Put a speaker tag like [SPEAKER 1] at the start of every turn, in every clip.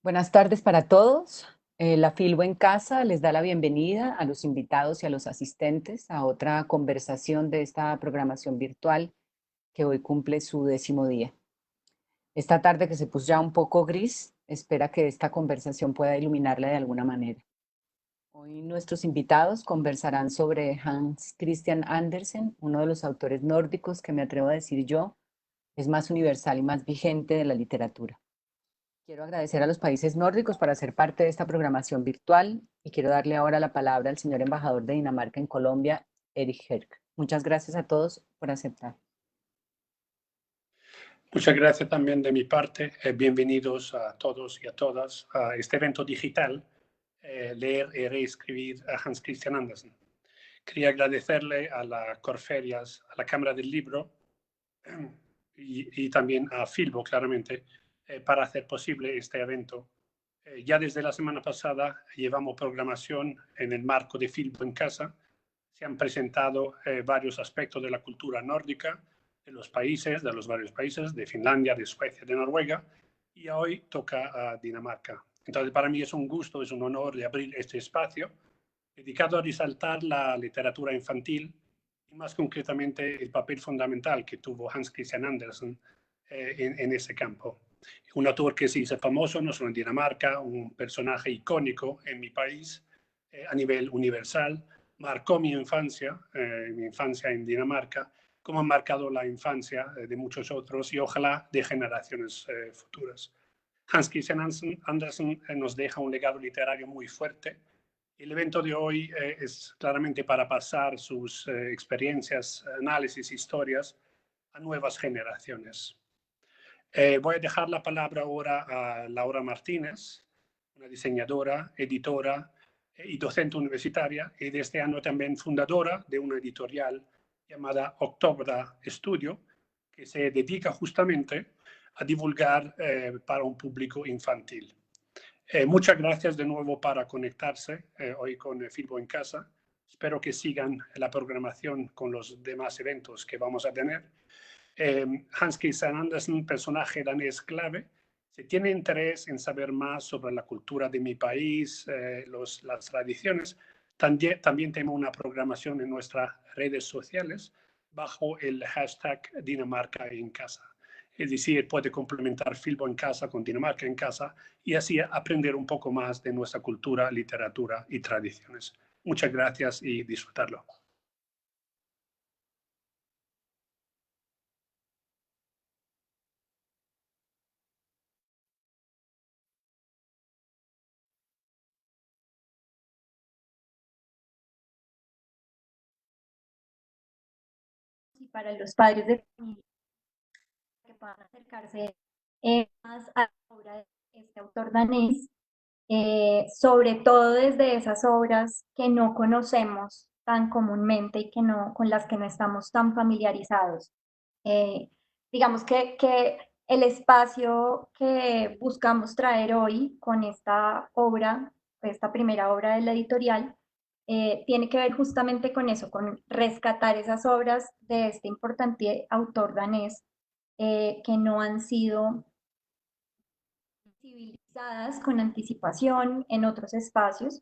[SPEAKER 1] Buenas tardes para todos. La Filbo en Casa les da la bienvenida a los invitados y a los asistentes a otra conversación de esta programación virtual que hoy cumple su 10º día. Esta tarde que se puso ya un poco gris, espera que esta conversación pueda iluminarla de alguna manera. Hoy nuestros invitados conversarán sobre Hans Christian Andersen, uno de los autores nórdicos que me atrevo a decir yo es más universal y más vigente de la literatura. Quiero agradecer a los países nórdicos por hacer parte de esta programación virtual y quiero darle ahora la palabra al señor embajador de Dinamarca en Colombia, Erich Herk. Muchas gracias a todos por aceptar.
[SPEAKER 2] Muchas gracias también de mi parte. Bienvenidos a todos y a todas a este evento digital, Leer y Reescribir a Hans Christian Andersen. Quería agradecerle a la Corferias, a la Cámara del Libro y también a Filbo, claramente, para hacer posible este evento. Ya desde la semana pasada llevamos programación en el marco de Filbo en Casa. Se han presentado varios aspectos de la cultura nórdica, de los varios países, de Finlandia, de Suecia, de Noruega, y hoy toca a Dinamarca. Entonces, para mí es un gusto, es un honor de abrir este espacio dedicado a resaltar la literatura infantil y más concretamente el papel fundamental que tuvo Hans Christian Andersen en ese campo. Un autor que se hizo famoso no solo en Dinamarca, un personaje icónico en mi país a nivel universal, marcó mi infancia en Dinamarca, como ha marcado la infancia de muchos otros y ojalá de generaciones futuras. Hans Christian Andersen nos deja un legado literario muy fuerte. El evento de hoy es claramente para pasar sus experiencias, análisis, historias a nuevas generaciones. Voy a dejar la palabra ahora a Laura Martínez, una diseñadora, editora y docente universitaria, y de este año también fundadora de una editorial llamada Octobra Studio, que se dedica justamente a divulgar para un público infantil. Muchas gracias de nuevo para conectarse hoy con Filbo en Casa. Espero que sigan la programación con los demás eventos que vamos a tener. Hans Christian Andersen, personaje danés clave. Si tiene interés en saber más sobre la cultura de mi país, las tradiciones, también tengo una programación en nuestras redes sociales bajo el hashtag Dinamarca en Casa. Es decir, puede complementar Filbo en Casa con Dinamarca en Casa y así aprender un poco más de nuestra cultura, literatura y tradiciones. Muchas gracias y disfrutarlo.
[SPEAKER 3] Y para los padres de familia que puedan acercarse más a la obra de este autor danés, sobre todo desde esas obras que no conocemos tan comúnmente y que no, con las que no estamos tan familiarizados. Eh, digamos que el espacio que buscamos traer hoy con esta obra, esta primera obra de la editorial, tiene que ver justamente con eso, con rescatar esas obras de este importante autor danés que no han sido civilizadas con anticipación en otros espacios.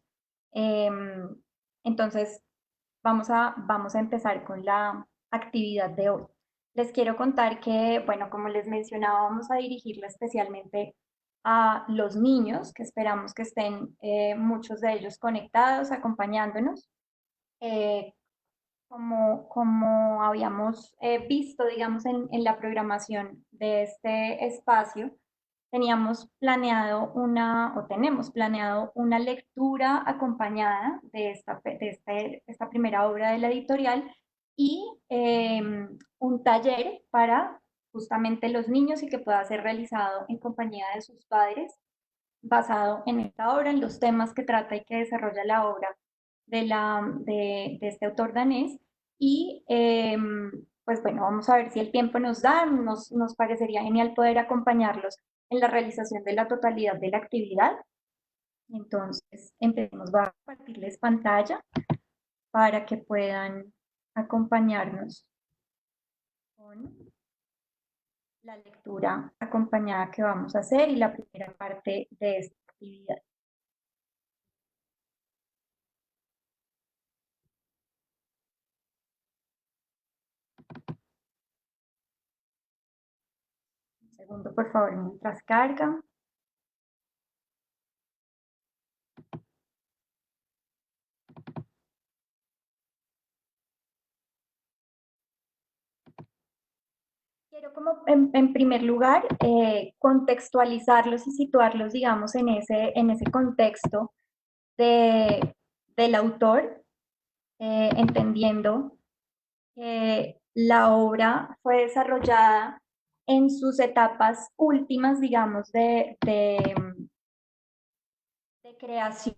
[SPEAKER 3] Entonces, vamos a empezar con la actividad de hoy. Les quiero contar que, bueno, como les mencionaba, vamos a dirigirla especialmente a los niños, que esperamos que estén muchos de ellos conectados, acompañándonos. Eh, como habíamos visto, digamos, en la programación de este espacio, tenemos planeado una lectura acompañada de esta primera obra de la editorial y un taller para justamente los niños y que pueda ser realizado en compañía de sus padres, basado en esta obra, en los temas que trata y que desarrolla la obra de este autor danés. Y pues bueno, vamos a ver si el tiempo nos da, nos parecería genial poder acompañarlos en la realización de la totalidad de la actividad. Entonces, empecemos, voy a compartirles pantalla para que puedan acompañarnos con la lectura acompañada que vamos a hacer y la primera parte de esta actividad. Un segundo, por favor, mientras carga. Quiero como en primer lugar contextualizarlos y situarlos, digamos, en ese contexto del autor, entendiendo que la obra fue desarrollada en sus etapas últimas, digamos, de creación.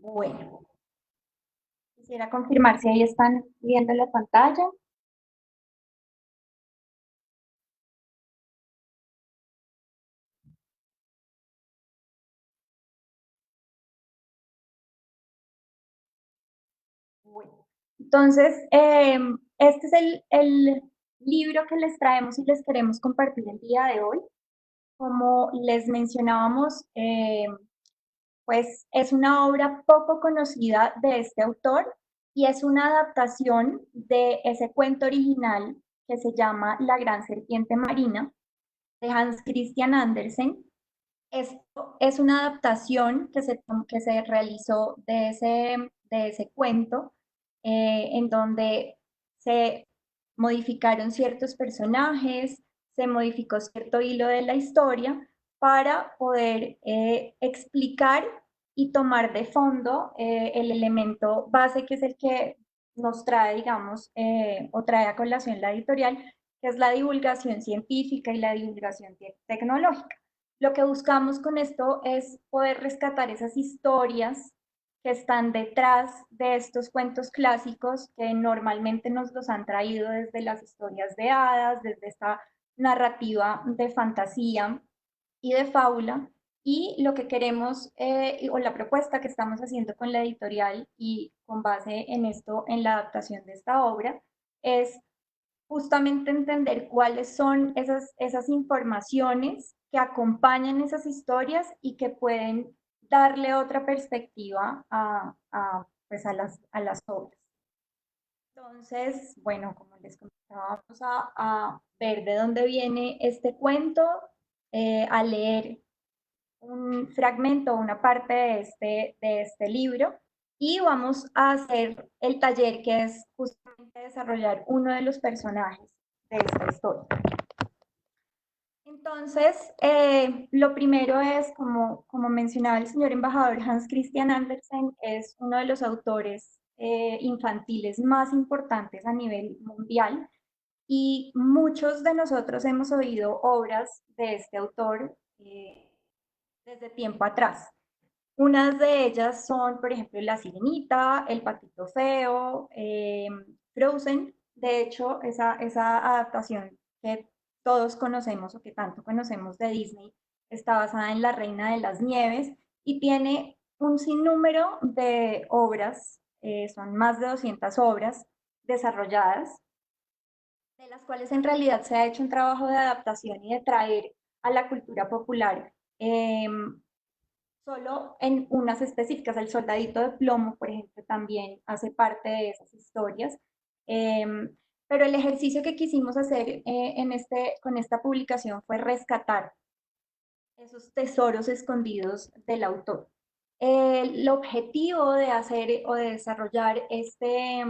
[SPEAKER 3] Bueno, quisiera confirmar si ahí están viendo la pantalla. Bueno, entonces, este es el libro que les traemos y les queremos compartir el día de hoy. Como les mencionábamos, pues es una obra poco conocida de este autor y es una adaptación de ese cuento original que se llama La gran serpiente marina de Hans Christian Andersen. Esto es una adaptación que se realizó de ese cuento, en donde se modificaron ciertos personajes, se modificó cierto hilo de la historia para poder explicar y tomar de fondo el elemento base que es el que nos trae, digamos, o trae a colación la editorial, que es la divulgación científica y la divulgación tecnológica. Lo que buscamos con esto es poder rescatar esas historias que están detrás de estos cuentos clásicos que normalmente nos los han traído desde las historias de hadas, desde esta narrativa de fantasía y de fábula. Y lo que queremos, o la propuesta que estamos haciendo con la editorial y con base en esto, en la adaptación de esta obra, es justamente entender cuáles son esas informaciones que acompañan esas historias y que pueden darle otra perspectiva pues a las obras. Entonces, bueno, como les comentaba, vamos a ver de dónde viene este cuento, a leer un fragmento, una parte de este libro y vamos a hacer el taller que es justamente desarrollar uno de los personajes de esta historia. Entonces, lo primero es, como mencionaba el señor embajador, Hans Christian Andersen es uno de los autores infantiles más importantes a nivel mundial y muchos de nosotros hemos oído obras de este autor desde tiempo atrás. Unas de ellas son, por ejemplo, La Sirenita, El Patito Feo, Frozen. De hecho, esa adaptación que todos conocemos o que tanto conocemos de Disney está basada en La Reina de las Nieves y tiene un sinnúmero de obras, son más de 200 obras desarrolladas, de las cuales en realidad se ha hecho un trabajo de adaptación y de traer a la cultura popular solo en unas específicas. El Soldadito de Plomo, por ejemplo, también hace parte de esas historias. Pero el ejercicio que quisimos hacer con esta publicación fue rescatar esos tesoros escondidos del autor. El objetivo de hacer o de desarrollar este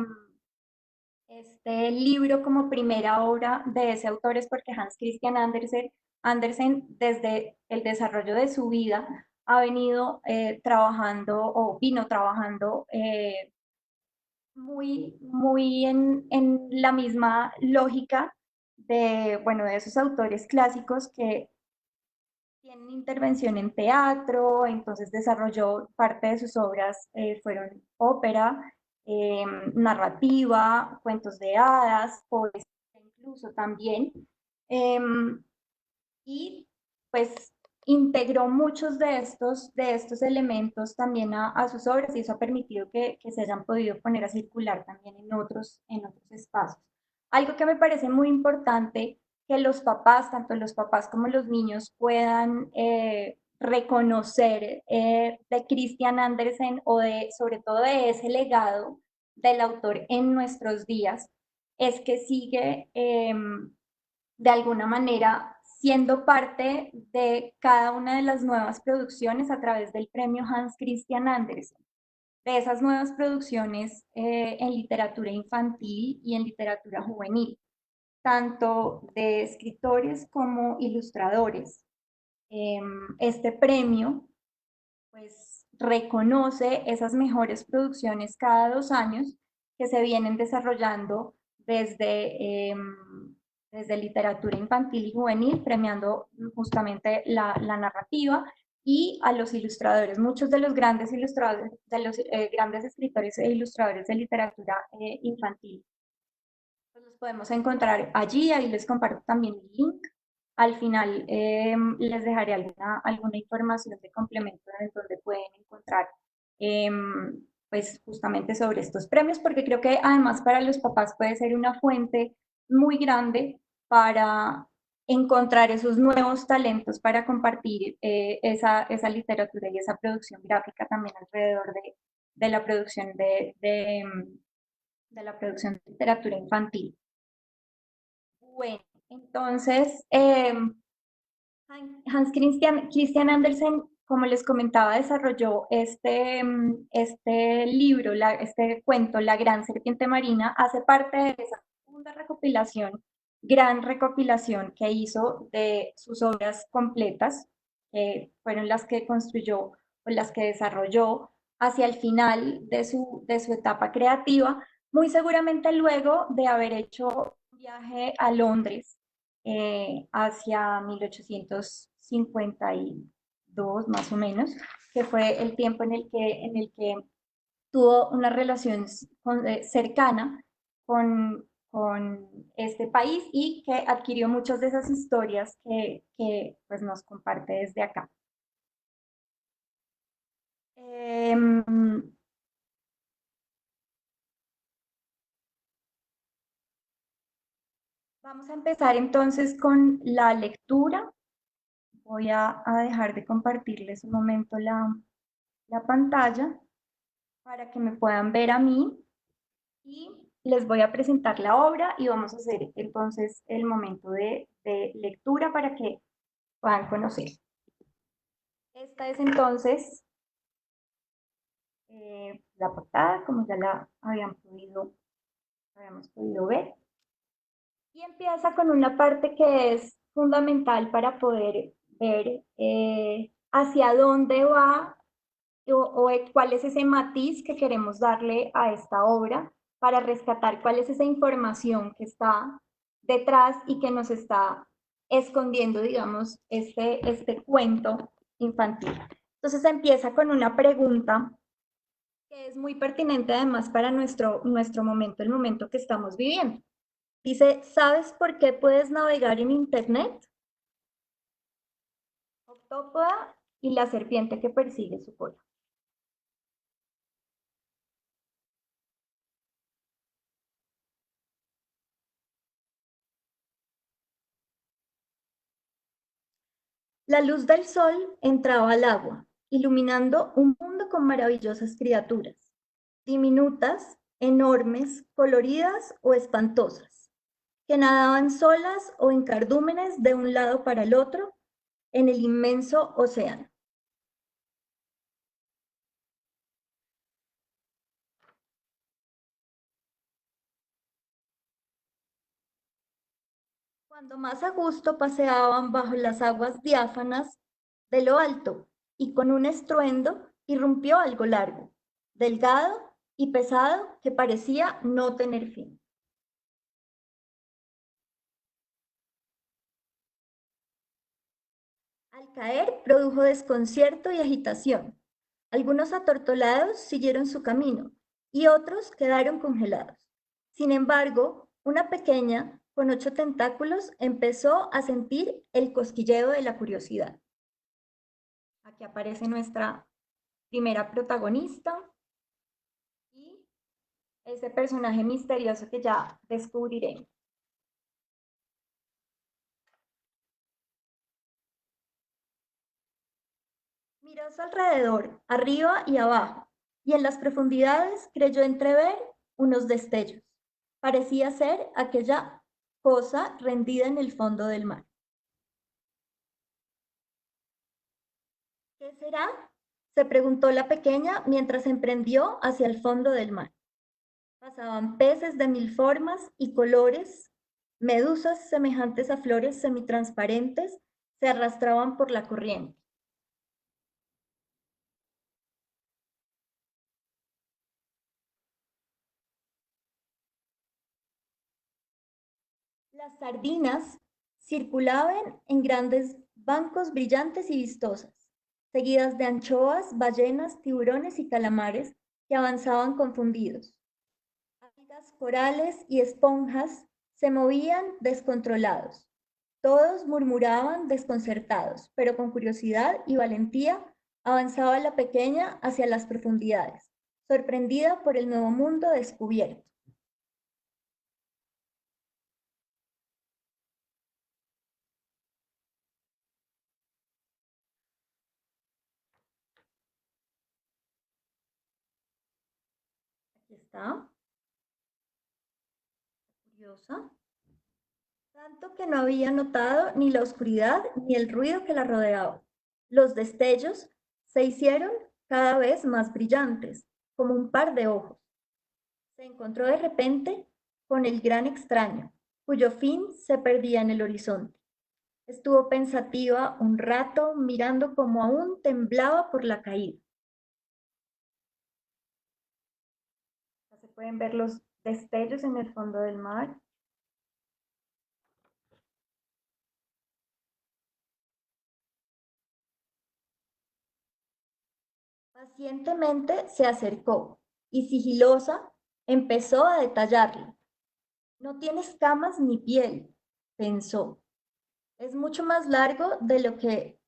[SPEAKER 3] libro como primera obra de ese autor es porque Hans Christian Andersen, desde el desarrollo de su vida, ha venido trabajando o vino trabajando muy en la misma lógica de, bueno, de esos autores clásicos que tienen intervención en teatro, entonces desarrolló parte de sus obras, fueron ópera, narrativa, cuentos de hadas, poesía incluso también. Em, y pues integró muchos de estos elementos también a sus obras y eso ha permitido que se hayan podido poner a circular también en otros espacios. Algo que me parece muy importante que los papás, tanto los papás como los niños, puedan reconocer de Christian Andersen o de, sobre todo de ese legado del autor en nuestros días, es que sigue de alguna manera siendo parte de cada una de las nuevas producciones a través del premio Hans Christian Andersen, de esas nuevas producciones en literatura infantil y en literatura juvenil, tanto de escritores como ilustradores. Este premio pues reconoce esas mejores producciones cada 2 años que se vienen desarrollando desde literatura infantil y juvenil, premiando justamente la narrativa y a los ilustradores. Muchos de los grandes ilustradores, de los grandes escritores e ilustradores de literatura infantil, pues los podemos encontrar allí, ahí les comparto también el link. Al final les dejaré alguna información de complemento en donde pueden encontrar pues justamente sobre estos premios, porque creo que además para los papás puede ser una fuente muy grande para encontrar esos nuevos talentos para compartir esa literatura y esa producción gráfica también alrededor de la producción de la producción de literatura infantil. Bueno, entonces, Christian Andersen, como les comentaba, desarrolló este libro, este cuento, La Gran Serpiente Marina, hace parte de esa segunda recopilación, gran recopilación que hizo de sus obras completas, que fueron las que construyó o las que desarrolló hacia el final de su etapa creativa, muy seguramente luego de haber hecho un viaje a Londres hacia 1852 más o menos, que fue el tiempo en el que tuvo una relación cercana con este país y que adquirió muchas de esas historias que pues nos comparte desde acá. Vamos a empezar entonces con la lectura. Voy a dejar de compartirles un momento la pantalla para que me puedan ver a mí y les voy a presentar la obra y vamos a hacer entonces el momento de lectura para que puedan conocer. Esta es entonces la portada, como ya la habíamos podido ver. Y empieza con una parte que es fundamental para poder ver hacia dónde va o cuál es ese matiz que queremos darle a esta obra para rescatar cuál es esa información que está detrás y que nos está escondiendo, digamos, este cuento infantil. Entonces empieza con una pregunta que es muy pertinente además para nuestro momento, el momento que estamos viviendo. Dice, ¿sabes por qué puedes navegar en Internet? Octópoda y la serpiente que persigue su cola. La luz del sol entraba al agua, iluminando un mundo con maravillosas criaturas, diminutas, enormes, coloridas o espantosas, que nadaban solas o en cardúmenes de un lado para el otro en el inmenso océano. Cuando más a gusto paseaban bajo las aguas diáfanas de lo alto, y con un estruendo irrumpió algo largo, delgado y pesado que parecía no tener fin. Al caer, produjo desconcierto y agitación. Algunos atortolados siguieron su camino y otros quedaron congelados. Sin embargo, una pequeña, con 8 tentáculos, empezó a sentir el cosquilleo de la curiosidad. Aquí aparece nuestra primera protagonista y ese personaje misterioso que ya descubriremos. Miró a su alrededor, arriba y abajo, y en las profundidades creyó entrever unos destellos. Parecía ser aquella cosa rendida en el fondo del mar. ¿Qué será? Se preguntó la pequeña mientras emprendió hacia el fondo del mar. Pasaban peces de mil formas y colores, medusas semejantes a flores semitransparentes se arrastraban por la corriente. Las sardinas circulaban en grandes bancos brillantes y vistosas, seguidas de anchoas, ballenas, tiburones y calamares que avanzaban confundidos. Algas, corales y esponjas se movían descontrolados. Todos murmuraban desconcertados, pero con curiosidad y valentía avanzaba la pequeña hacia las profundidades, sorprendida por el nuevo mundo descubierto. Aquí está, curiosa, tanto que no había notado ni la oscuridad ni el ruido que la rodeaba. Los destellos se hicieron cada vez más brillantes, como un par de ojos. Se encontró de repente con el gran extraño, cuyo fin se perdía en el horizonte. Estuvo pensativa un rato, mirando cómo aún temblaba por la caída. Se pueden ver los destellos en el fondo del mar. Pacientemente se acercó y sigilosa empezó a detallarlo. No tiene escamas ni piel, pensó. Es mucho más largo de lo que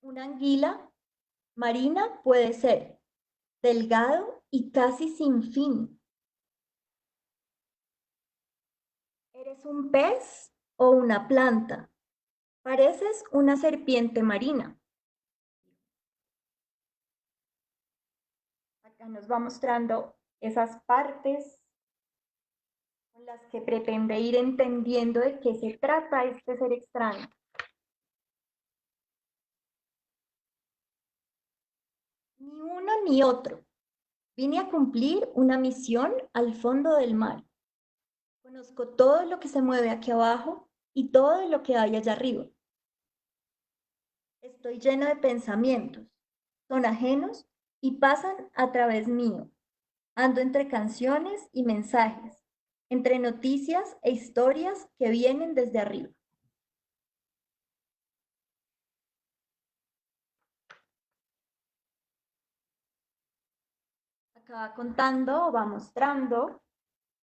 [SPEAKER 3] una anguila marina puede ser, delgado y casi sin fin. ¿Eres un pez o una planta? Pareces una serpiente marina. Acá nos va mostrando esas partes con las que pretende ir entendiendo de qué se trata este ser extraño. Ni uno ni otro. Vine a cumplir una misión al fondo del mar. Conozco todo lo que se mueve aquí abajo y todo lo que hay allá arriba. Estoy llena de pensamientos. Son ajenos y pasan a través mío. Ando entre canciones y mensajes, entre noticias e historias que vienen desde arriba. Acá va contando o va mostrando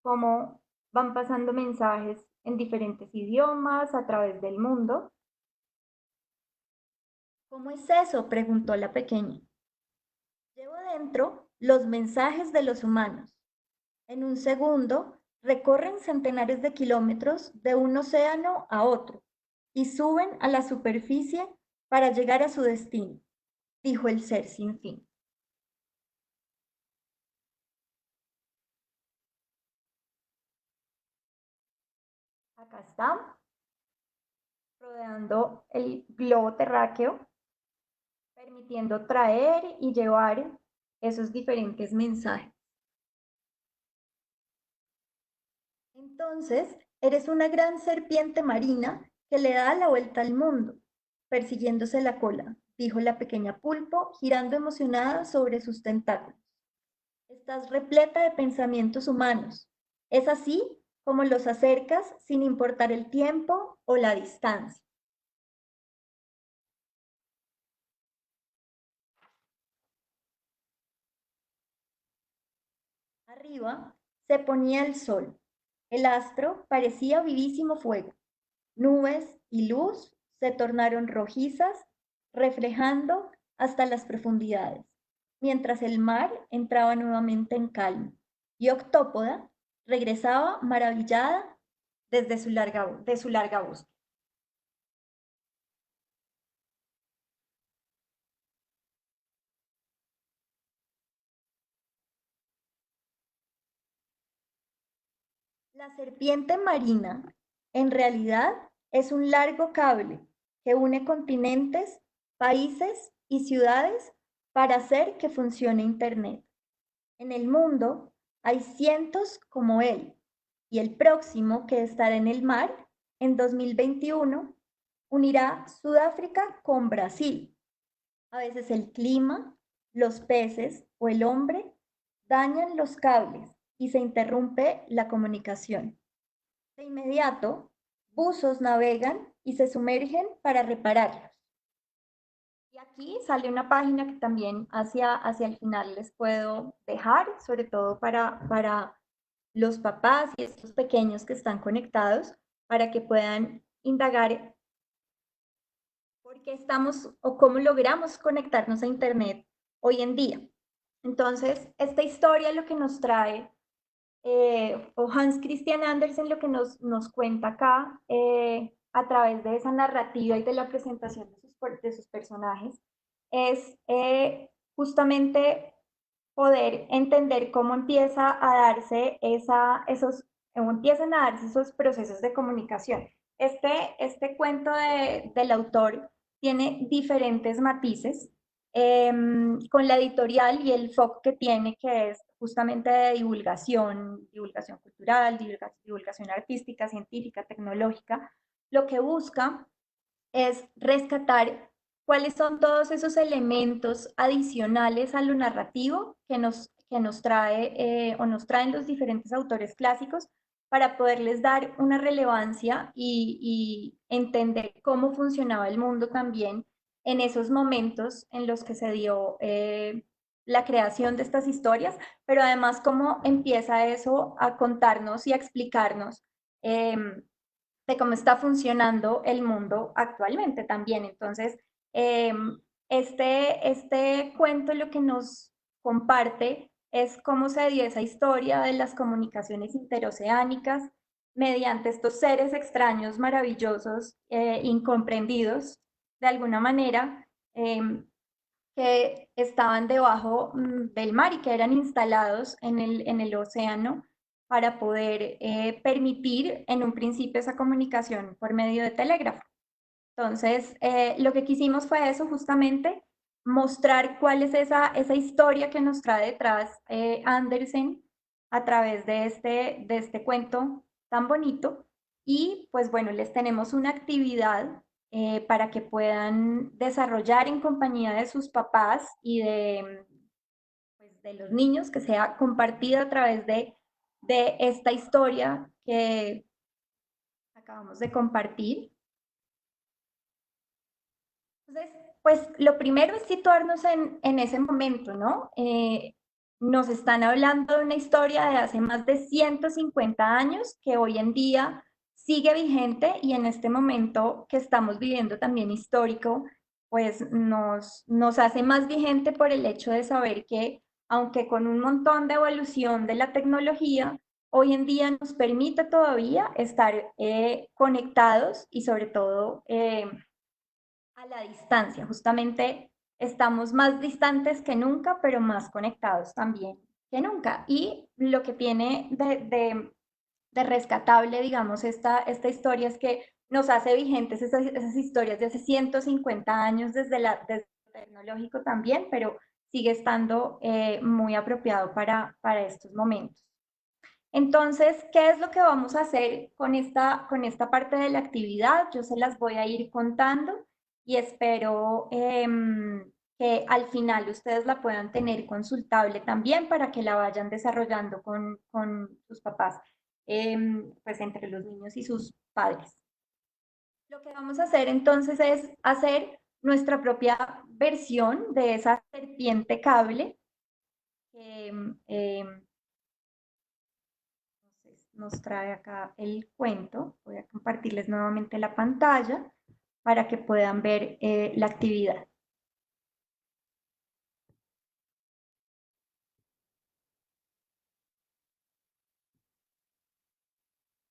[SPEAKER 3] cómo van pasando mensajes en diferentes idiomas a través del mundo. ¿Cómo es eso?, preguntó la pequeña. Llevo dentro los mensajes de los humanos. En un segundo recorren centenares de kilómetros de un océano a otro y suben a la superficie para llegar a su destino, dijo el ser sin fin. Acá está, rodeando el globo terráqueo, permitiendo traer y llevar esos diferentes mensajes. Entonces, eres una gran serpiente marina que le da la vuelta al mundo, persiguiéndose la cola, dijo la pequeña pulpo, girando emocionada sobre sus tentáculos. Estás repleta de pensamientos humanos. Es así como los acercas sin importar el tiempo o la distancia. Arriba se ponía el sol. El astro parecía vivísimo fuego. Nubes y luz se tornaron rojizas, reflejando hasta las profundidades, mientras el mar entraba nuevamente en calma y Octópoda regresaba maravillada desde su larga búsqueda. La serpiente marina en realidad es un largo cable que une continentes, países y ciudades para hacer que funcione Internet. En el mundo hay cientos como él y el próximo que estará en el mar en 2021 unirá Sudáfrica con Brasil. A veces el clima, los peces o el hombre dañan los cables y se interrumpe la comunicación. De inmediato, buzos navegan y se sumergen para repararlos. Y aquí sale una página que también hacia el final les puedo dejar, sobre todo para los papás y estos pequeños que están conectados, para que puedan indagar por qué estamos o cómo logramos conectarnos a Internet hoy en día. Entonces, esta historia lo que nos trae, o Hans Christian Andersen lo que nos cuenta acá, a través de esa narrativa y de la presentación de sus personajes, es justamente poder entender cómo empieza a darse cómo empiezan a darse esos procesos de comunicación. Este cuento del autor tiene diferentes matices, con la editorial y el foco que tiene, que es justamente de divulgación cultural, divulgación artística, científica, tecnológica. Lo que busca es rescatar cuáles son todos esos elementos adicionales a lo narrativo que nos trae, o nos traen los diferentes autores clásicos, para poderles dar una relevancia y entender cómo funcionaba el mundo también en esos momentos en los que se dio la creación de estas historias, pero además cómo empieza eso a contarnos y a explicarnos eh, de cómo está funcionando el mundo actualmente también. Entonces, eh, este cuento lo que nos comparte es cómo se dio esa historia de las comunicaciones interoceánicas mediante estos seres extraños, maravillosos, incomprendidos de alguna manera, que estaban debajo del mar y que eran instalados en el océano para poder permitir en un principio esa comunicación por medio de telégrafo. Entonces, lo que quisimos fue eso, justamente, mostrar cuál es esa historia que nos trae detrás Andersen a través de este cuento tan bonito. Y pues bueno, les tenemos una actividad para que puedan desarrollar en compañía de sus papás y pues, de los niños, que sea compartida a través de esta historia que acabamos de compartir. Entonces, pues lo primero es situarnos en ese momento, ¿no? Nos están hablando de una historia de hace más de 150 años que hoy en día sigue vigente, y en este momento que estamos viviendo también histórico, pues nos hace más vigente por el hecho de saber que, aunque con un montón de evolución de la tecnología, hoy en día nos permite todavía estar conectados y sobre todo a la distancia. Justamente estamos más distantes que nunca, pero más conectados también que nunca. Y lo que tiene de rescatable, digamos, esta historia es que nos hace vigentes esas historias de hace 150 años desde lo tecnológico también, pero sigue estando muy apropiado para estos momentos. Entonces, ¿qué es lo que vamos a hacer con esta parte de la actividad? Yo se las voy a ir contando y espero que al final ustedes la puedan tener consultable también para que la vayan desarrollando con sus papás, pues entre los niños y sus padres. Lo que vamos a hacer entonces es hacer nuestra propia versión de esa serpiente cable que entonces nos trae acá el cuento. Voy a compartirles nuevamente la pantalla para que puedan ver la actividad.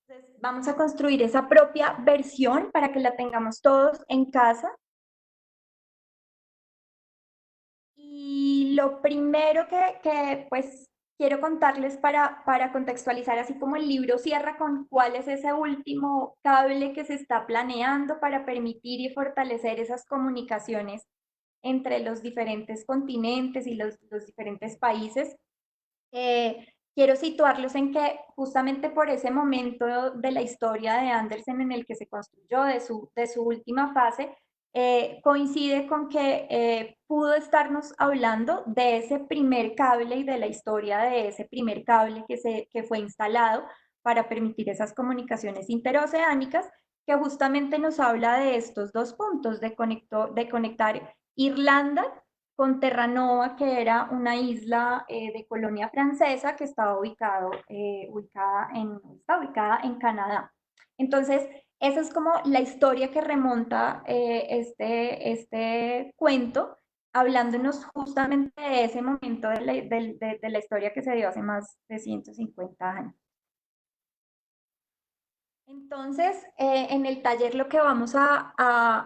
[SPEAKER 3] Entonces, vamos a construir esa propia versión para que la tengamos todos en casa. Y lo primero que pues quiero contarles para contextualizar, así como el libro cierra con cuál es ese último cable que se está planeando para permitir y fortalecer esas comunicaciones entre los diferentes continentes y los diferentes países. Quiero situarlos en que justamente por ese momento de la historia de Andersen en el que se construyó, de su última fase, coincide con que pudo estarnos hablando de ese primer cable y de la historia de ese primer cable que fue instalado para permitir esas comunicaciones interoceánicas, que justamente nos habla de estos dos puntos, de conectar Irlanda con Terranova, que era una isla de colonia francesa que estaba está ubicada en Canadá. Entonces, esa es como la historia que remonta este cuento, hablándonos justamente de ese momento de la historia que se dio hace más de 150 años. Entonces, en el taller lo que vamos a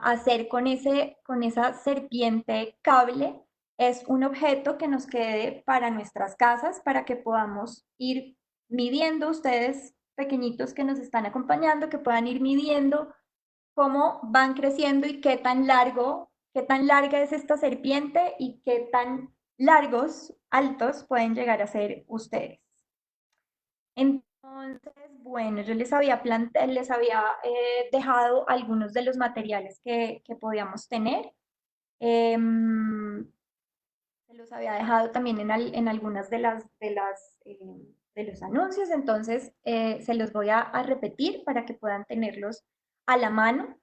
[SPEAKER 3] hacer con esa serpiente cable es un objeto que nos quede para nuestras casas, para que podamos ir midiendo ustedes pequeñitos que nos están acompañando, que puedan ir midiendo cómo van creciendo y qué tan larga es esta serpiente y qué tan largos, altos pueden llegar a ser ustedes. Entonces, bueno, yo les había dejado algunos de los materiales que podíamos tener. Em, Se los había dejado también en algunas de los anuncios, entonces se los voy a repetir para que puedan tenerlos a la mano.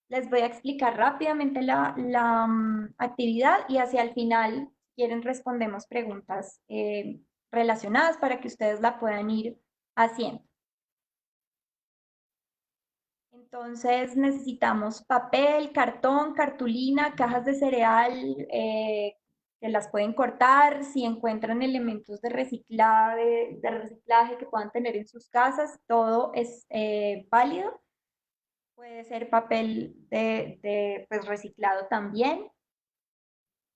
[SPEAKER 3] Les voy a explicar rápidamente la actividad y hacia el final, si quieren, respondemos preguntas relacionadas para que ustedes la puedan ir haciendo. Entonces necesitamos papel, cartón, cartulina, cajas de cereal, que las pueden cortar. Si encuentran elementos de reciclaje que puedan tener en sus casas, todo es válido. Puede ser papel pues, reciclado también.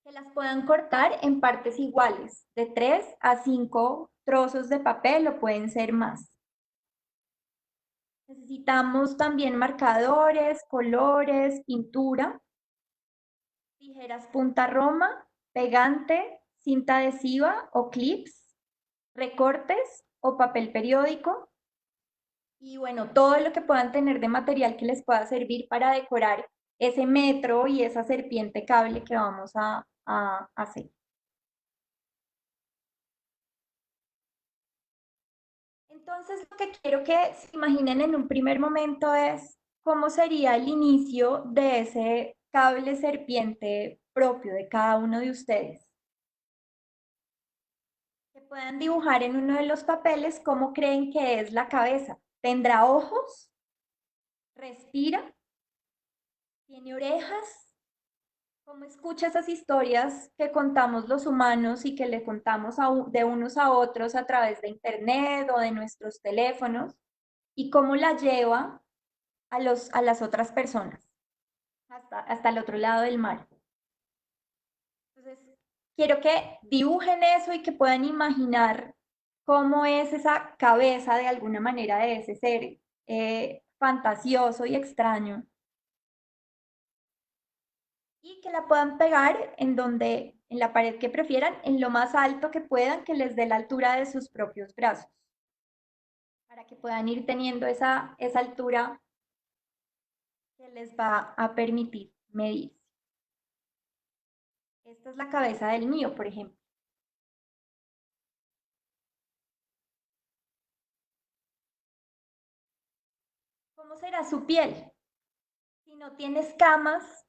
[SPEAKER 3] Que las puedan cortar en partes iguales, de 3 a 5 trozos de papel o pueden ser más. Necesitamos también marcadores, colores, pintura, tijeras punta roma, pegante, cinta adhesiva o clips, recortes o papel periódico. Y bueno, todo lo que puedan tener de material que les pueda servir para decorar ese metro y esa serpiente cable que vamos a hacer. Entonces, lo que quiero que se imaginen en un primer momento es cómo sería el inicio de ese cable serpiente propio de cada uno de ustedes. Que puedan dibujar en uno de los papeles cómo creen que es la cabeza. ¿Tendrá ojos? ¿Respira? ¿Tiene orejas? ¿Cómo escucha esas historias que contamos los humanos y que le contamos de unos a otros a través de internet o de nuestros teléfonos? ¿Y cómo la lleva a las otras personas, hasta el otro lado del mar? Entonces, quiero que dibujen eso y que puedan imaginar cómo es esa cabeza de alguna manera de ese ser fantasioso y extraño. Y que la puedan pegar en la pared que prefieran, en lo más alto que puedan, que les dé la altura de sus propios brazos, para que puedan ir teniendo esa altura que les va a permitir medir. Esta es la cabeza del mío, por ejemplo. ¿Cómo será su piel? Si no tiene escamas,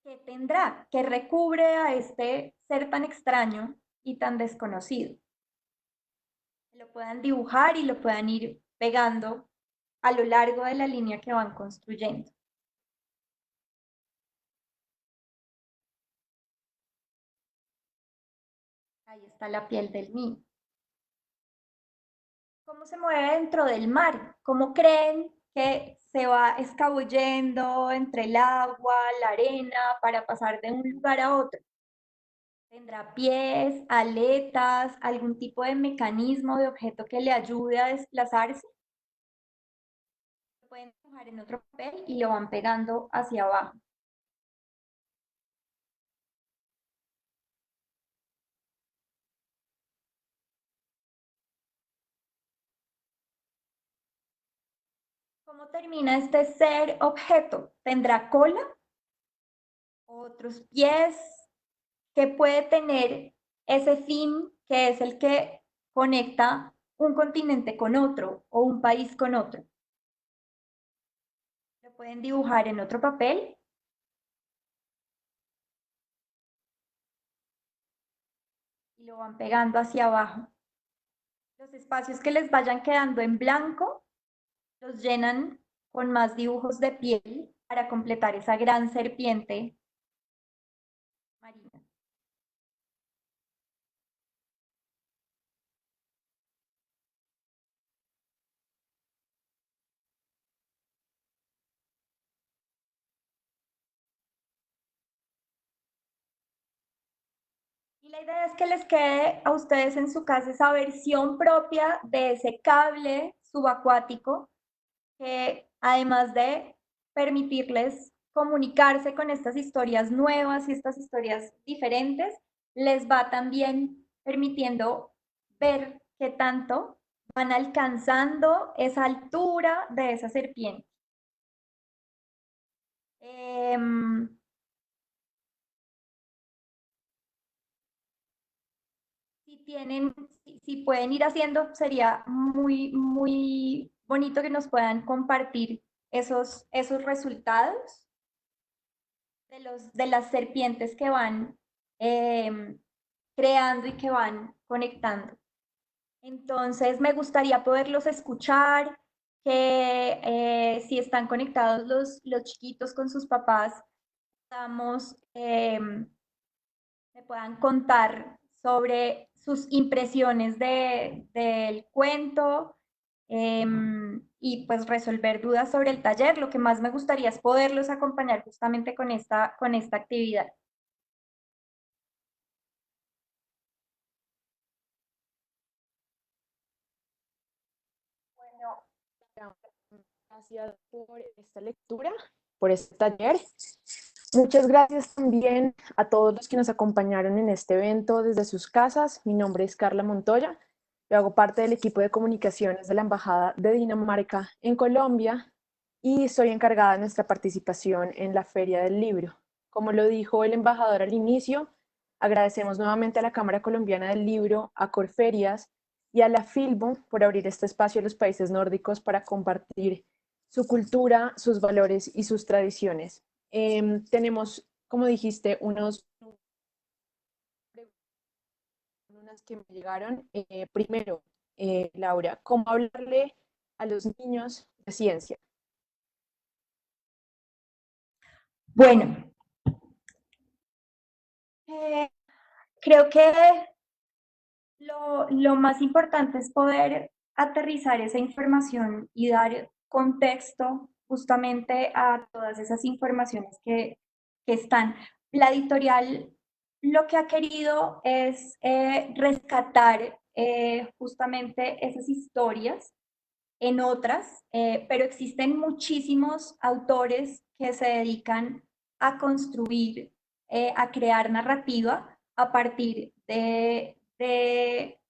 [SPEAKER 3] ¿qué tendrá? ¿Qué recubre a este ser tan extraño y tan desconocido? Lo puedan dibujar y lo puedan ir pegando a lo largo de la línea que van construyendo. Ahí está la piel del niño. ¿Cómo se mueve dentro del mar? ¿Cómo creen que se va escabullendo entre el agua, la arena, para pasar de un lugar a otro? ¿Tendrá pies, aletas, algún tipo de mecanismo de objeto que le ayude a desplazarse? Lo pueden dibujar en otro papel y lo van pegando hacia abajo. ¿Cómo termina este ser objeto? ¿Tendrá cola? ¿Otros pies? ¿Qué puede tener ese fin que es el que conecta un continente con otro o un país con otro? Lo pueden dibujar en otro papel y lo van pegando hacia abajo. Los espacios que les vayan quedando en blanco los llenan con más dibujos de piel para completar esa gran serpiente marina. Y la idea es que les quede a ustedes en su casa esa versión propia de ese cable subacuático que además de permitirles comunicarse con estas historias nuevas y estas historias diferentes, les va también permitiendo ver qué tanto van alcanzando esa altura de esa serpiente. Si tienen, si pueden ir haciendo, sería muy bonito que nos puedan compartir esos resultados de las serpientes que van creando y que van conectando. Entonces, me gustaría poderlos escuchar, que si están conectados los chiquitos con sus papás, podamos, me puedan contar sobre sus impresiones del cuento y pues resolver dudas sobre el taller. Lo que más me gustaría es poderlos acompañar justamente con esta actividad.
[SPEAKER 4] Bueno, gracias por esta lectura, por este taller. Muchas gracias también a todos los que nos acompañaron en este evento desde sus casas. Mi nombre es Carla Montoya. Yo hago parte del equipo de comunicaciones de la Embajada de Dinamarca en Colombia y soy encargada de nuestra participación en la Feria del Libro. Como lo dijo el embajador al inicio, agradecemos nuevamente a la Cámara Colombiana del Libro, a Corferias y a la Filbo por abrir este espacio a los países nórdicos para compartir su cultura, sus valores y sus tradiciones. Tenemos, como dijiste, unas que me llegaron. Primero, Laura, ¿cómo hablarle a los niños de ciencia?
[SPEAKER 3] Bueno, creo que lo más importante es poder aterrizar esa información y dar contexto justamente a todas esas informaciones que están. La editorial lo que ha querido es rescatar justamente esas historias en otras, pero existen muchísimos autores que se dedican a construir, a crear narrativa a partir de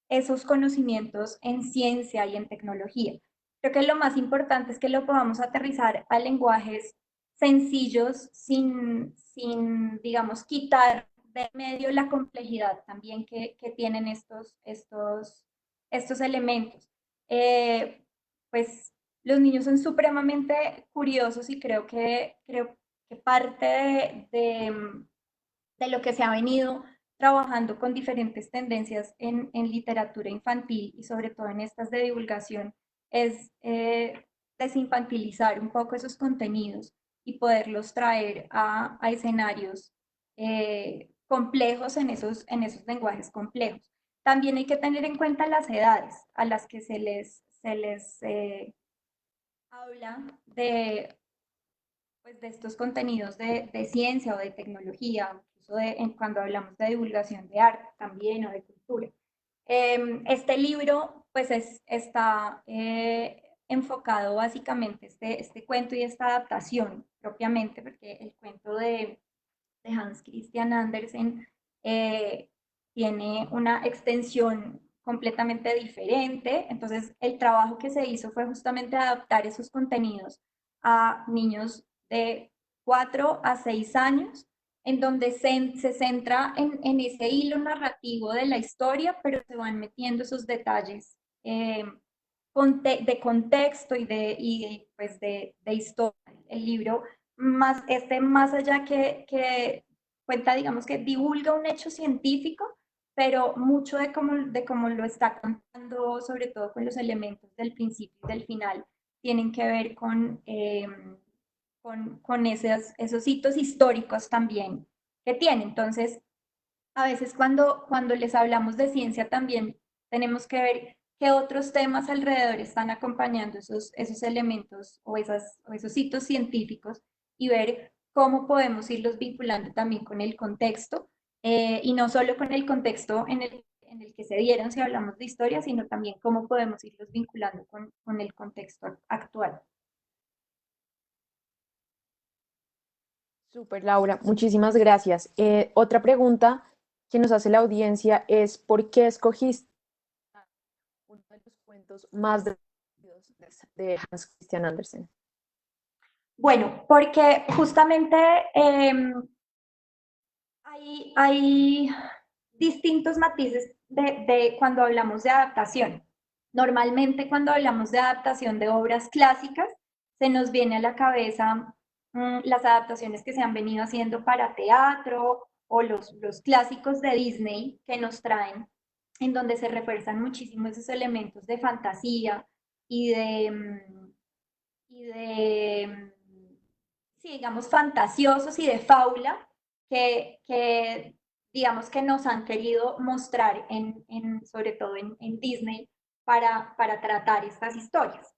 [SPEAKER 3] esos conocimientos en ciencia y en tecnología. Creo que lo más importante es que lo podamos aterrizar a lenguajes sencillos sin digamos, quitar de medio la complejidad también que tienen estos elementos. Pues los niños son supremamente curiosos y creo que parte de lo que se ha venido trabajando con diferentes tendencias en literatura infantil y sobre todo en estas de divulgación es desinfantilizar un poco esos contenidos y poderlos traer a escenarios complejos en esos lenguajes complejos. También hay que tener en cuenta las edades a las que se les habla pues, de estos contenidos de ciencia o de tecnología, incluso cuando hablamos de divulgación de arte también o de cultura. Este libro pues está enfocado básicamente, este cuento y esta adaptación propiamente, porque el cuento de Hans Christian Andersen tiene una extensión completamente diferente. Entonces, el trabajo que se hizo fue justamente adaptar esos contenidos a niños de 4 a 6 años, en donde se centra en ese hilo narrativo de la historia, pero se van metiendo esos detalles de contexto pues de historia. El libro más allá que cuenta, digamos que divulga un hecho científico, pero mucho de cómo lo está contando, sobre todo con los elementos del principio y del final, tienen que ver con esos hitos históricos también que tiene. Entonces, a veces cuando les hablamos de ciencia también tenemos que ver qué otros temas alrededor están acompañando esos elementos o esos hitos científicos y ver cómo podemos irlos vinculando también con el contexto y no solo con el contexto en el que se dieron si hablamos de historia, sino también cómo podemos irlos vinculando con el contexto actual.
[SPEAKER 4] Súper, Laura, muchísimas gracias. Otra pregunta que nos hace la audiencia es ¿por qué escogiste uno de los cuentos más divertidos de Hans Christian Andersen?
[SPEAKER 3] Bueno, porque justamente hay distintos matices de cuando hablamos de adaptación. Normalmente cuando hablamos de adaptación de obras clásicas, se nos viene a la cabeza las adaptaciones que se han venido haciendo para teatro o los clásicos de Disney que nos traen, en donde se refuerzan muchísimo esos elementos de fantasía y de sí, digamos, fantasiosos y de fábula que digamos que nos han querido mostrar sobre todo en Disney para tratar estas historias.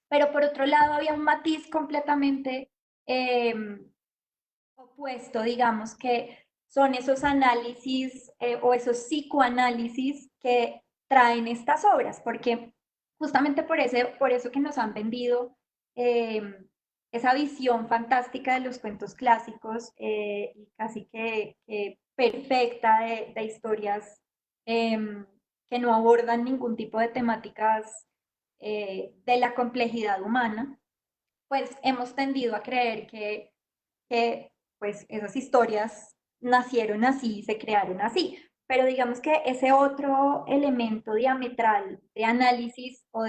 [SPEAKER 3] Pero por otro lado había un matiz completamente eh, opuesto, digamos, que son esos análisis o esos psicoanálisis que traen estas obras, porque justamente por eso que nos han vendido eh, esa visión fantástica de los cuentos clásicos y casi que perfecta de historias que no abordan ningún tipo de temáticas de la complejidad humana, pues hemos tendido a creer que pues esas historias nacieron así, se crearon así. Pero digamos que ese otro elemento diametral de análisis o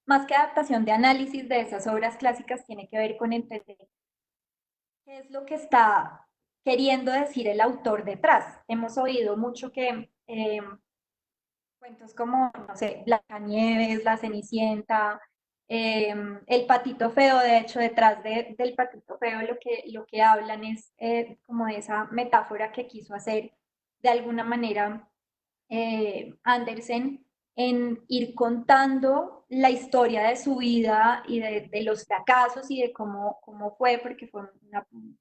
[SPEAKER 3] más que adaptación de análisis de esas obras clásicas tiene que ver con entender qué es lo que está queriendo decir el autor detrás. Hemos oído mucho que cuentos como, no sé, Blancanieves, La Cenicienta, El Patito Feo, de hecho, detrás del Patito Feo lo que hablan es como de esa metáfora que quiso hacer de alguna manera Andersen en ir contando la historia de su vida y de los fracasos y de cómo fue, porque fue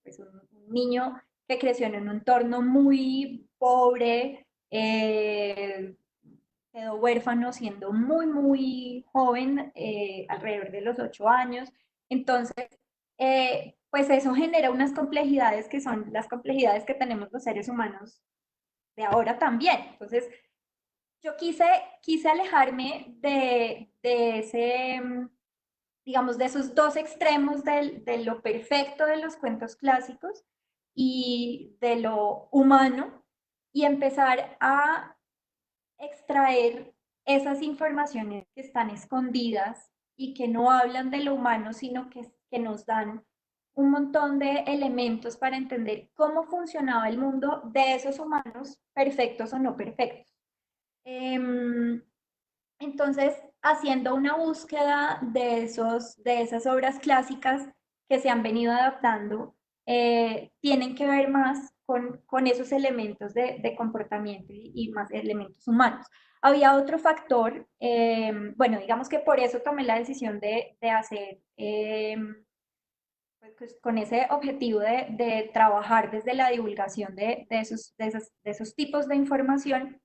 [SPEAKER 3] pues un niño que creció en un entorno muy pobre, quedó huérfano siendo muy joven, alrededor de los 8 años. Entonces, pues eso genera unas complejidades que son las complejidades que tenemos los seres humanos de ahora también. Entonces, yo quise alejarme de ese, digamos, de esos dos extremos de lo perfecto de los cuentos clásicos y de lo humano y empezar a extraer esas informaciones que están escondidas y que no hablan de lo humano, sino que nos dan un montón de elementos para entender cómo funcionaba el mundo de esos humanos, perfectos o no perfectos. Entonces, haciendo una búsqueda de esas obras clásicas que se han venido adaptando, tienen que ver más con esos elementos de comportamiento y más elementos humanos. Había otro factor, bueno, digamos que por eso tomé la decisión de hacer, pues, con ese objetivo de trabajar desde la divulgación de esos tipos de información.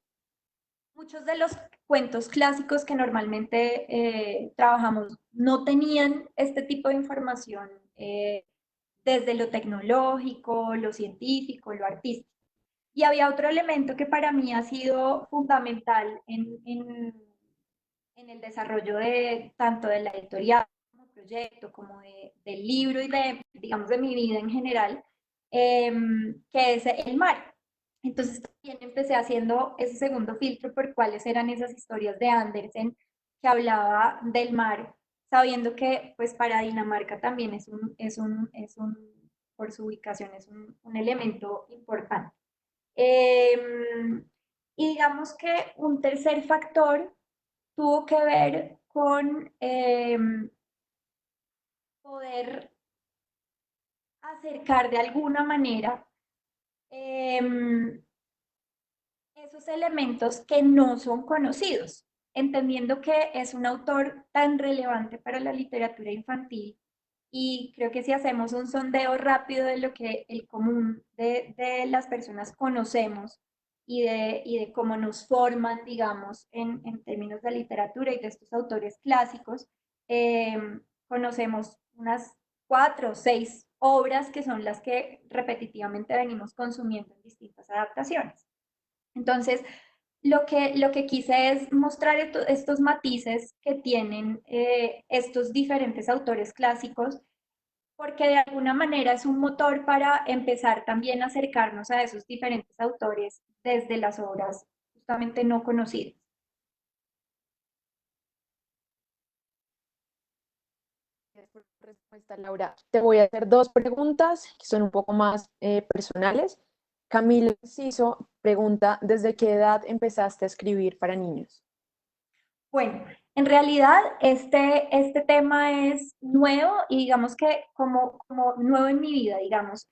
[SPEAKER 3] Muchos de los cuentos clásicos que normalmente trabajamos no tenían este tipo de información desde lo tecnológico, lo científico, lo artístico. Y había otro elemento que para mí ha sido fundamental en el desarrollo de tanto de la editorial como proyecto, como del libro y digamos, de mi vida en general, que es el mar. Entonces también empecé haciendo ese segundo filtro por cuáles eran esas historias de Andersen que hablaba del mar, sabiendo que pues para Dinamarca también por su ubicación, es un elemento importante. Y digamos que un tercer factor tuvo que ver con poder acercar de alguna manera esos elementos que no son conocidos, entendiendo que es un autor tan relevante para la literatura infantil. Y creo que si hacemos un sondeo rápido de lo que el común de las personas conocemos y de cómo nos forman, digamos, en términos de literatura y de estos autores clásicos, eh, conocemos unas 4 o 6 obras que son las que repetitivamente venimos consumiendo en distintas adaptaciones. Entonces, lo que quise es mostrar estos matices que tienen estos diferentes autores clásicos, porque de alguna manera es un motor para empezar también a acercarnos a esos diferentes autores desde las obras justamente no conocidas.
[SPEAKER 4] Gracias por tu respuesta, Laura. Te voy a hacer dos preguntas que son un poco más personales. Camilo Enciso pregunta, ¿desde qué edad empezaste a escribir para niños?
[SPEAKER 3] Bueno, en realidad este tema es nuevo y digamos que como nuevo en mi vida, digamos.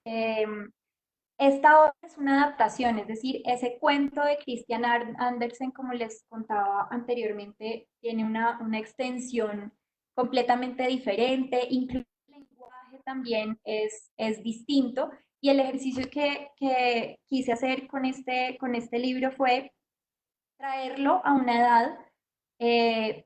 [SPEAKER 3] Esta obra es una adaptación, es decir, ese cuento de Christian Andersen, como les contaba anteriormente, tiene una extensión completamente diferente, incluso el lenguaje también es distinto. Y el ejercicio que quise hacer con este libro fue traerlo a una edad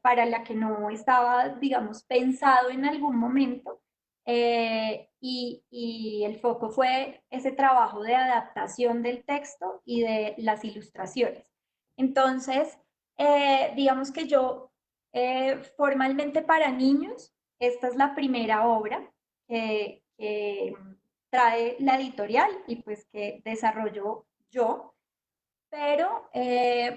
[SPEAKER 3] para la que no estaba, digamos, pensado en algún momento. Y el foco fue ese trabajo de adaptación del texto y de las ilustraciones. Entonces, digamos que yo formalmente para niños, esta es la primera obra que trae la editorial y pues que desarrolló yo. Pero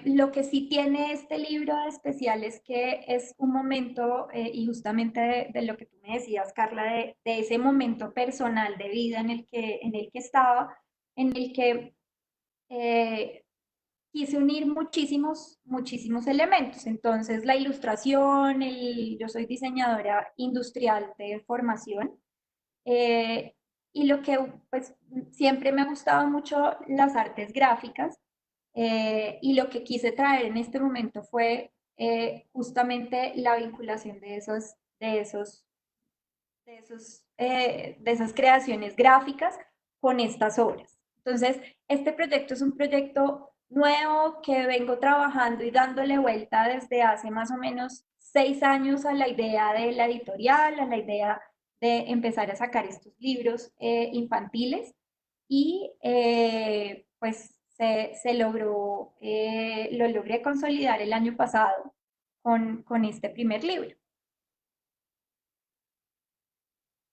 [SPEAKER 3] lo que sí tiene este libro de especial es que es un momento, y justamente de lo que tú me decías, Carla, de ese momento personal de vida en el que estaba, en el que eh, quise unir muchísimos elementos. Entonces, la ilustración, yo soy diseñadora industrial de formación, eh, y lo que pues siempre me ha gustado mucho las artes gráficas, y lo que quise traer en este momento fue justamente la vinculación de esas creaciones gráficas con estas obras. Entonces, este proyecto es un proyecto nuevo que vengo trabajando y dándole vuelta desde hace más o menos 6 años a la idea de la editorial, a la idea de empezar a sacar estos libros infantiles y pues se logró, lo logré consolidar el año pasado con este primer libro.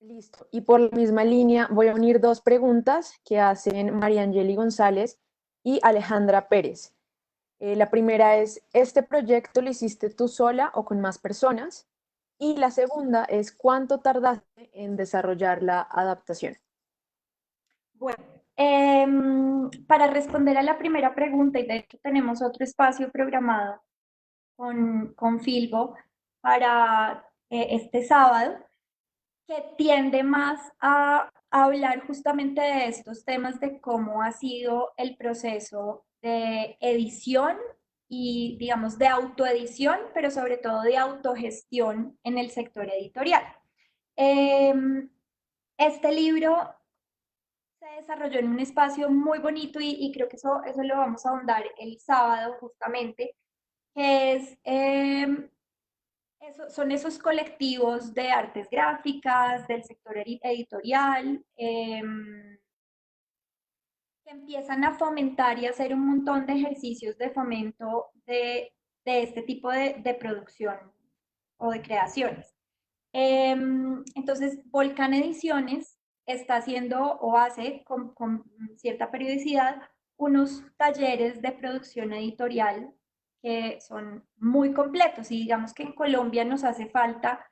[SPEAKER 4] Listo. Y por la misma línea voy a unir dos preguntas que hacen María Angeli González y Alejandra Pérez. La primera es, ¿este proyecto lo hiciste tú sola o con más personas? Y la segunda es, ¿cuánto tardaste en desarrollar la adaptación?
[SPEAKER 3] Bueno, para responder a la primera pregunta, y de hecho tenemos otro espacio programado con Filbo para este sábado, que tiende más a hablar justamente de estos temas de cómo ha sido el proceso de edición y, digamos, de autoedición, pero sobre todo de autogestión en el sector editorial. Este libro se desarrolló en un espacio muy bonito y creo que eso lo vamos a ahondar el sábado justamente, que es son esos colectivos de artes gráficas, del sector editorial, que empiezan a fomentar y hacer un montón de ejercicios de fomento de este tipo de producción o de creaciones. Entonces, Volcán Ediciones está haciendo o hace con cierta periodicidad unos talleres de producción editorial que son muy completos y digamos que en Colombia nos hace falta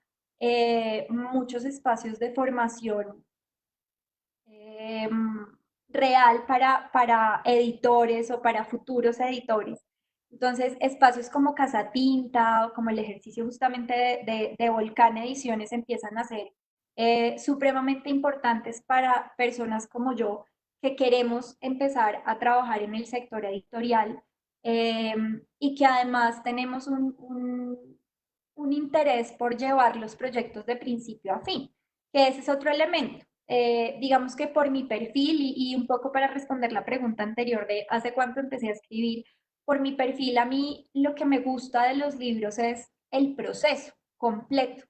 [SPEAKER 3] muchos espacios de formación eh, real para editores o para futuros editores. Entonces, espacios como Casa Tinta o como el ejercicio justamente de Volcán Ediciones empiezan a ser supremamente importantes para personas como yo que queremos empezar a trabajar en el sector editorial eh, y que además tenemos un interés por llevar los proyectos de principio a fin, que ese es otro elemento. Digamos que por mi perfil y un poco para responder la pregunta anterior de hace cuánto empecé a escribir, por mi perfil a mí lo que me gusta de los libros es el proceso completo.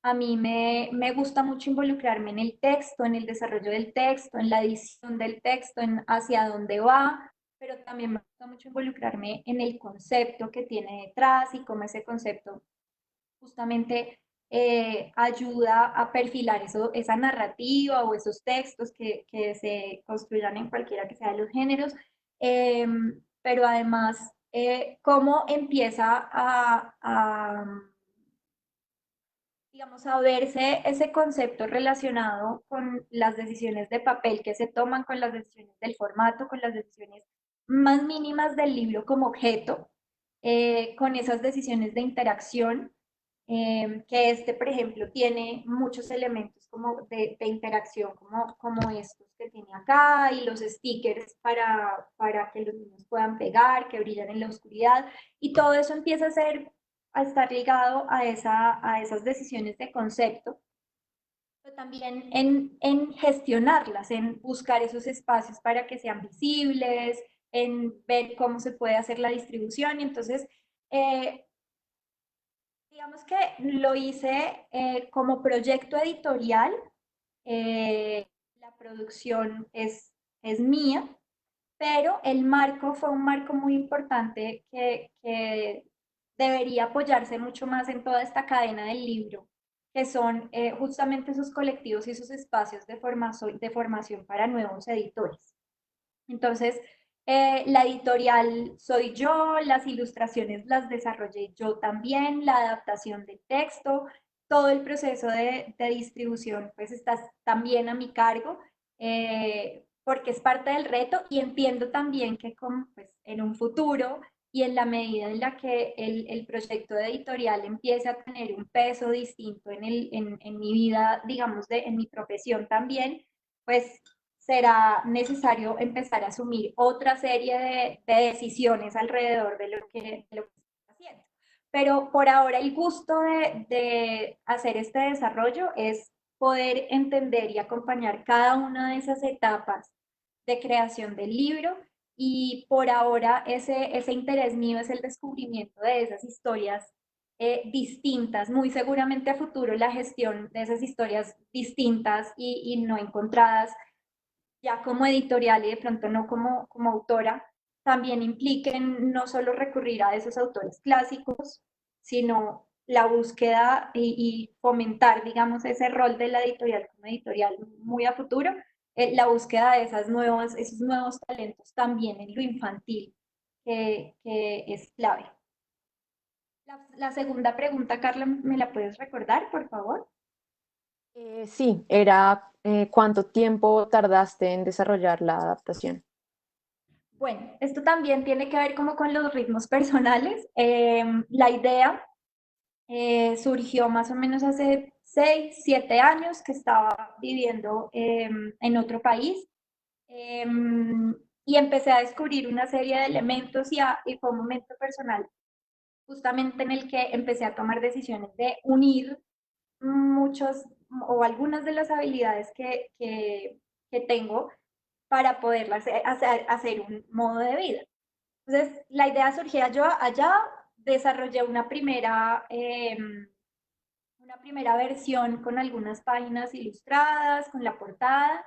[SPEAKER 3] A mí me gusta mucho involucrarme en el texto, en el desarrollo del texto, en la edición del texto, en hacia dónde va, pero también me gusta mucho involucrarme en el concepto que tiene detrás y cómo ese concepto justamente ayuda a perfilar esa narrativa o esos textos que se construyan en cualquiera que sea de los géneros, eh, pero además cómo empieza digamos, a verse ese concepto relacionado con las decisiones de papel que se toman, con las decisiones del formato, con las decisiones más mínimas del libro como objeto, con esas decisiones de interacción, que este, por ejemplo, tiene muchos elementos como de interacción, como estos que tiene acá, y los stickers para que los niños puedan pegar, que brillan en la oscuridad, y todo eso empieza a estar ligado a esas decisiones de concepto, pero también en gestionarlas, en buscar esos espacios para que sean visibles, en ver cómo se puede hacer la distribución. Y entonces, eh, digamos que lo hice como proyecto editorial. La producción es mía, pero el marco fue un marco muy importante que debería apoyarse mucho más en toda esta cadena del libro, que son justamente esos colectivos y esos espacios de formación para nuevos editores. Entonces, la editorial soy yo, las ilustraciones las desarrollé yo también, la adaptación del texto, todo el proceso de distribución pues está también a mi cargo, porque es parte del reto y entiendo también que pues, en un futuro y en la medida en la que el proyecto de editorial empiece a tener un peso distinto en mi vida, digamos, en mi profesión también, pues será necesario empezar a asumir otra serie de decisiones alrededor de lo que está haciendo. Pero por ahora el gusto de hacer este desarrollo es poder entender y acompañar cada una de esas etapas de creación del libro y por ahora ese interés mío es el descubrimiento de esas historias distintas, muy seguramente a futuro la gestión de esas historias distintas y no encontradas ya como editorial y de pronto no como autora, también impliquen no solo recurrir a esos autores clásicos, sino la búsqueda y fomentar, digamos, ese rol de la editorial como editorial muy a futuro, la búsqueda de esos nuevos talentos también en lo infantil, que es clave. La segunda pregunta, Carla, ¿me la puedes recordar, por favor?
[SPEAKER 4] Sí, era ¿cuánto tiempo tardaste en desarrollar la adaptación?
[SPEAKER 3] Bueno, esto también tiene que ver como con los ritmos personales. La idea surgió más o menos hace 6, 7 años que estaba viviendo en otro país y empecé a descubrir una serie de elementos y fue un momento personal justamente en el que empecé a tomar decisiones de unir muchos o algunas de las habilidades que tengo para poderlas hacer un modo de vida. Entonces, la idea surgía yo allá, desarrollé una primera versión con algunas páginas ilustradas, con la portada,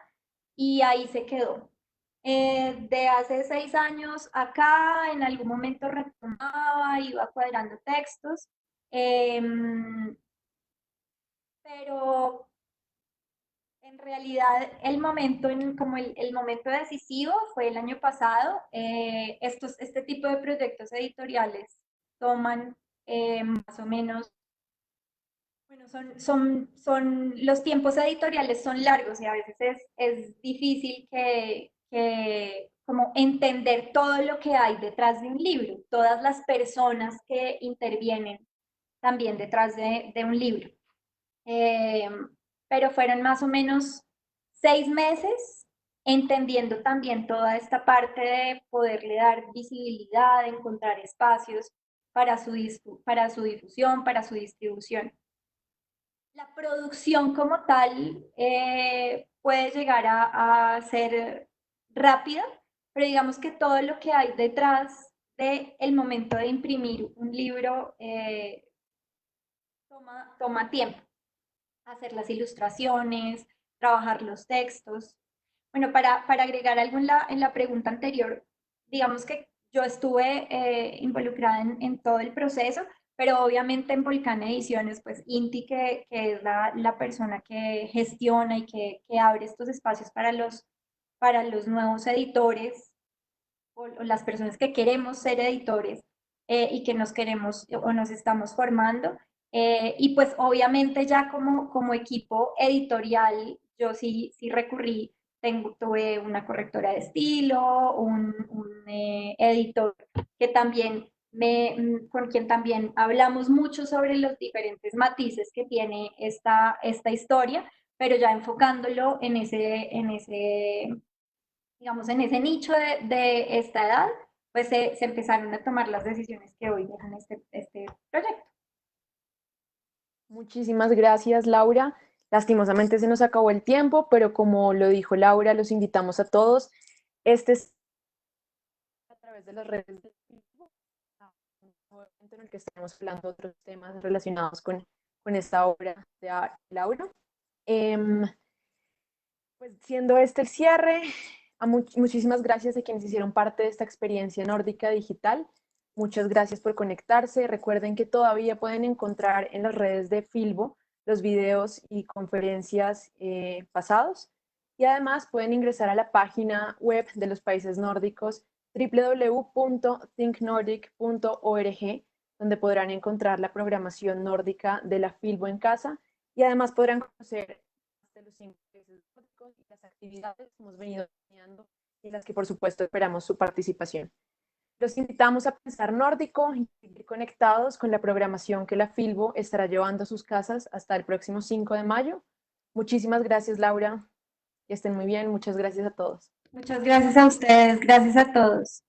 [SPEAKER 3] y ahí se quedó. De hace 6 años acá, en algún momento retomaba, iba cuadrando textos, pero en realidad el momento, como el momento decisivo fue el año pasado. Este tipo de proyectos editoriales toman más o menos, bueno, los tiempos editoriales son largos y a veces es difícil que como entender todo lo que hay detrás de un libro, todas las personas que intervienen también detrás de un libro. Eh, pero fueron más o menos 6 meses entendiendo también toda esta parte de poderle dar visibilidad, encontrar espacios para su difusión, para su distribución. La producción como tal puede llegar a ser rápida, pero digamos que todo lo que hay detrás del momento de imprimir un libro toma tiempo. Hacer las ilustraciones, trabajar los textos. Bueno, para agregar algo en la pregunta anterior, digamos que yo estuve involucrada en todo el proceso, pero obviamente en Volcán Ediciones, pues Inti, que es la persona que gestiona y que abre estos espacios para los nuevos editores o las personas que queremos ser editores y que nos queremos o nos estamos formando. Y pues obviamente ya como equipo editorial, yo sí recurrí, tuve una correctora de estilo, un editor que también con quien también hablamos mucho sobre los diferentes matices que tiene esta historia, pero ya enfocándolo digamos, en ese nicho de esta edad, pues se empezaron a tomar las decisiones que hoy dejan este proyecto.
[SPEAKER 4] Muchísimas gracias, Laura. Lastimosamente se nos acabó el tiempo, pero como lo dijo Laura, los invitamos a todos. Este es a través de las redes de Facebook, un momento en el que estamos hablando de otros temas relacionados con esta obra de Laura. Pues siendo este el cierre, muchísimas gracias a quienes hicieron parte de esta experiencia nórdica digital. Muchas gracias por conectarse. Recuerden que todavía pueden encontrar en las redes de Filbo los videos y conferencias pasados. Y además pueden ingresar a la página web de los países nórdicos www.thinknordic.org, donde podrán encontrar la programación nórdica de la Filbo en casa y además podrán conocer de los 5 países nórdicos y las actividades que hemos venido planeando y en las que por supuesto esperamos su participación. Los invitamos a pensar nórdico y seguir conectados con la programación que la Filbo estará llevando a sus casas hasta el próximo 5 de mayo. Muchísimas gracias, Laura. Que estén muy bien. Muchas gracias a todos.
[SPEAKER 3] Muchas gracias a ustedes, gracias a todos.